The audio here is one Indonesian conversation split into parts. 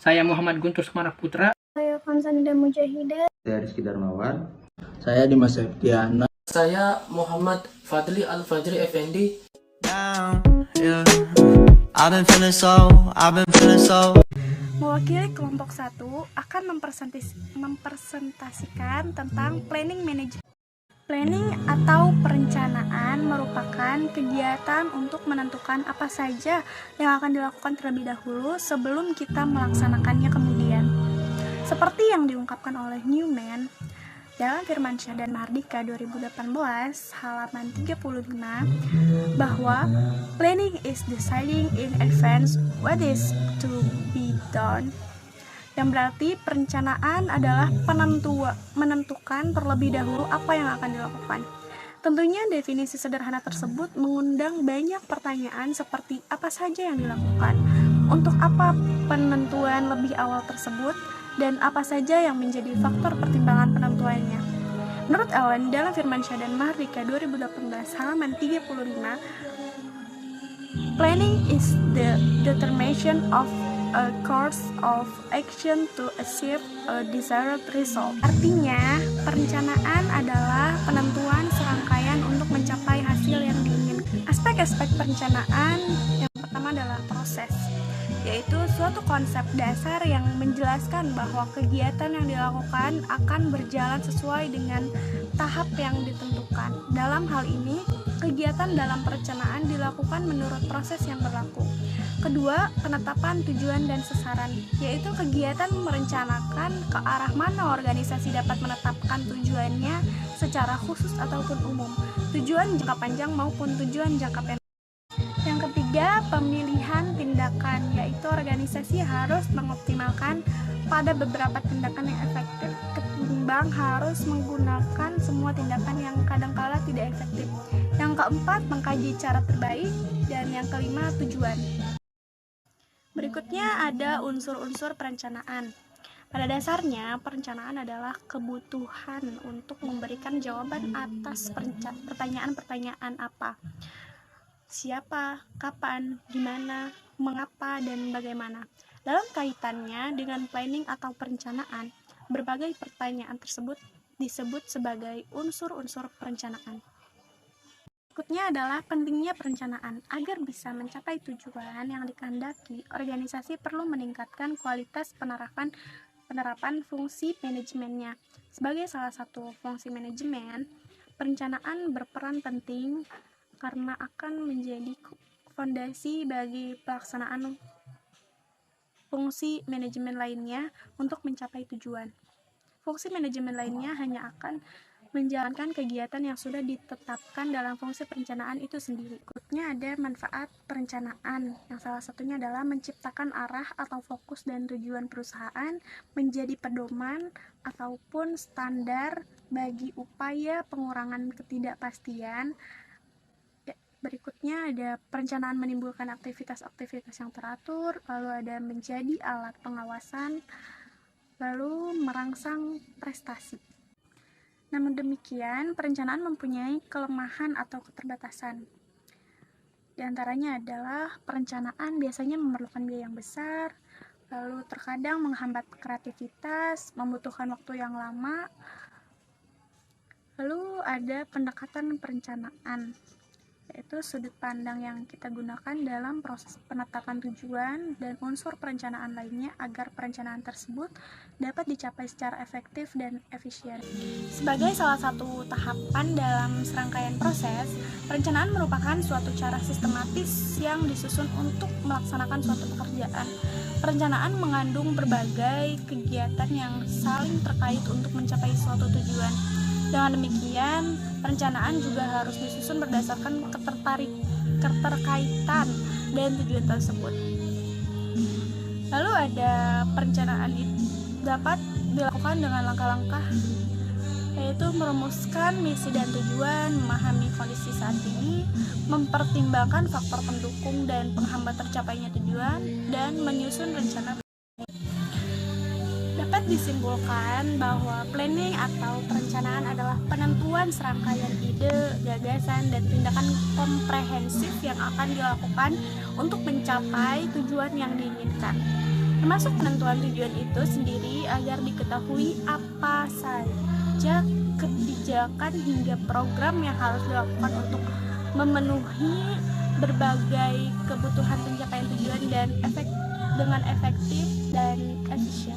Saya Muhammad Guntur Semana Putra. Saya Kamsanida Mujahidah. Saya Rizky Darmawan. Saya Dimas Septiana. Saya Muhammad Fadli Al-Fajri Effendi. Mewakili kelompok 1 akan mempresentasikan tentang planning management. Planning atau perencanaan merupakan kegiatan untuk menentukan apa saja yang akan dilakukan terlebih dahulu sebelum kita melaksanakannya kemudian. Seperti yang diungkapkan oleh Newman dalam Firmansyah dan Mahardika 2018 halaman 35 bahwa planning is deciding in advance what is to be done, yang berarti perencanaan adalah menentukan terlebih dahulu apa yang akan dilakukan. Tentunya definisi sederhana tersebut mengundang banyak pertanyaan seperti apa saja yang dilakukan, untuk apa penentuan lebih awal tersebut, dan apa saja yang menjadi faktor pertimbangan penentuannya. Menurut Ellen dalam Firmansyah dan Mahardika 2018 halaman 35, planning is the determination of a course of action to achieve a desired result. Artinya, perencanaan adalah penentuan serangkaian untuk mencapai hasil yang diinginkan. Aspek-aspek perencanaan yang pertama adalah proses, yaitu suatu konsep dasar yang menjelaskan bahwa kegiatan yang dilakukan akan berjalan sesuai dengan tahap yang ditentukan. Dalam hal ini, kegiatan dalam perencanaan dilakukan menurut proses yang berlaku. Kedua, penetapan tujuan dan sasaran, yaitu kegiatan merencanakan ke arah mana organisasi dapat menetapkan tujuannya secara khusus ataupun umum, tujuan jangka panjang maupun tujuan jangka pendek. Yang ketiga, pemilihan tindakan, yaitu organisasi harus mengoptimalkan pada beberapa tindakan yang efektif ketimbang harus menggunakan semua tindakan yang kadangkala tidak efektif. Yang keempat, mengkaji cara terbaik, dan yang kelima, tujuan. Berikutnya ada unsur-unsur perencanaan. Pada dasarnya, perencanaan adalah kebutuhan untuk memberikan jawaban atas pertanyaan-pertanyaan apa, siapa, kapan, gimana, mengapa, dan bagaimana. Dalam kaitannya dengan planning atau perencanaan, berbagai pertanyaan tersebut disebut sebagai unsur-unsur perencanaan. Berikutnya adalah pentingnya perencanaan. Agar bisa mencapai tujuan yang dikehendaki, organisasi perlu meningkatkan kualitas penerapan fungsi manajemennya. Sebagai salah satu fungsi manajemen, perencanaan berperan penting karena akan menjadi fondasi bagi pelaksanaan fungsi manajemen lainnya untuk mencapai tujuan. Fungsi manajemen lainnya hanya akan menjalankan kegiatan yang sudah ditetapkan dalam fungsi perencanaan itu sendiri. Berikutnya ada manfaat perencanaan, yang salah satunya adalah menciptakan arah atau fokus dan tujuan perusahaan, menjadi pedoman ataupun standar bagi upaya pengurangan ketidakpastian. Berikutnya ada perencanaan menimbulkan aktivitas-aktivitas yang teratur, lalu ada menjadi alat pengawasan, lalu merangsang prestasi. Namun demikian, perencanaan mempunyai kelemahan atau keterbatasan. Di antaranya adalah perencanaan biasanya memerlukan biaya yang besar, lalu terkadang menghambat kreativitas, membutuhkan waktu yang lama. Lalu ada pendekatan perencanaan, yaitu sudut pandang yang kita gunakan dalam proses penetapan tujuan dan unsur perencanaan lainnya agar perencanaan tersebut dapat dicapai secara efektif dan efisien. Sebagai salah satu tahapan dalam serangkaian proses, perencanaan merupakan suatu cara sistematis yang disusun untuk melaksanakan suatu pekerjaan. Perencanaan mengandung berbagai kegiatan yang saling terkait untuk mencapai suatu tujuan. Dengan demikian, perencanaan juga harus disusun berdasarkan keterkaitan dan tujuan tersebut. Lalu ada perencanaan itu dapat dilakukan dengan langkah-langkah, yaitu merumuskan misi dan tujuan, memahami kondisi saat ini, mempertimbangkan faktor pendukung dan penghambat tercapainya tujuan, dan menyusun rencana. Dapat disimpulkan bahwa planning atau perencanaan adalah penentuan serangkaian ide, gagasan, dan tindakan komprehensif yang akan dilakukan untuk mencapai tujuan yang diinginkan. termasuk penentuan tujuan itu sendiri agar diketahui apa saja kebijakan hingga program yang harus dilakukan untuk memenuhi berbagai kebutuhan pencapaian tujuan dan dengan efektif dan efisien.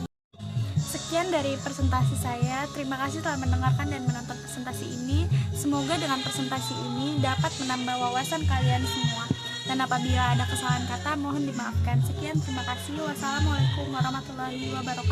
Sekian dari presentasi saya. Terima kasih telah mendengarkan dan menonton presentasi ini. Semoga dengan presentasi ini dapat menambah wawasan kalian semua. Dan apabila ada kesalahan kata, mohon dimaafkan. Sekian, terima kasih. Wassalamualaikum warahmatullahi wabarakatuh.